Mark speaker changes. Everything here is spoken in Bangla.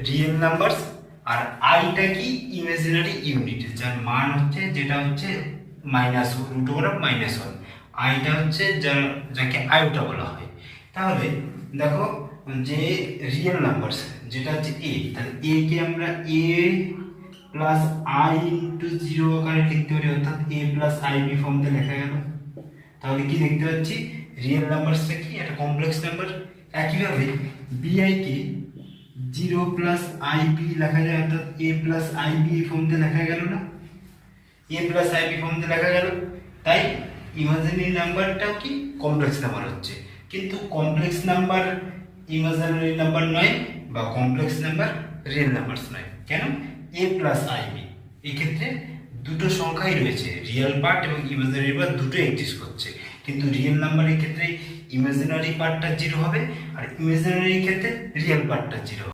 Speaker 1: রিয়েল নাম্বারস, আর আইটা কি ইমাজিনারি ইউনিট, যার মান হচ্ছে যেটা হচ্ছে -√(-1), আইটা হচ্ছে যাকে আইওটা বলা হয়। তাহলে দেখো যে রিয়েল নাম্বারস যেটা হচ্ছে এ, তাহলে এ কে আমরা এ প্লাস আই ইন্টু 0 আকারে লিখতে পারি, অর্থাৎ এ প্লাস আইবি ফর্মতে লেখা গেল। তাহলে কি দেখতে পাচ্ছি, রিয়েল নাম্বারসটা কি একটা কমপ্লেক্স নাম্বার। একইভাবে বিআই কে 0 প্লাস আইবি লেখা যায়, অর্থাৎ এ প্লাস আইবি ফর্মতে লেখা গেল না, এ প্লাস আইবি ফর্মতে লেখা গেল। তাই ইমাজিনারি নাম্বারটাও কি কমপ্লেক্স নাম্বার হচ্ছে, কিন্তু কমপ্লেক্স নাম্বার ইমাজিনারি নাম্বার নয়, বা কমপ্লেক্স নাম্বার রিয়েল নাম্বারস নয়। কেন? এ প্লাস আইবি এক্ষেত্রে দুটো সংখ্যাই রয়েছে, রিয়েল পার্ট এবং ইমাজিনারি পার্ট দুটো এক্সিস্ট করছে, কিন্তু রিয়েল নাম্বারের ক্ষেত্রে ইমাজিনারি পার্টটা 0 হবে, আর ইমাজিনারির ক্ষেত্রে রিয়েল পার্টটা 0 হবে।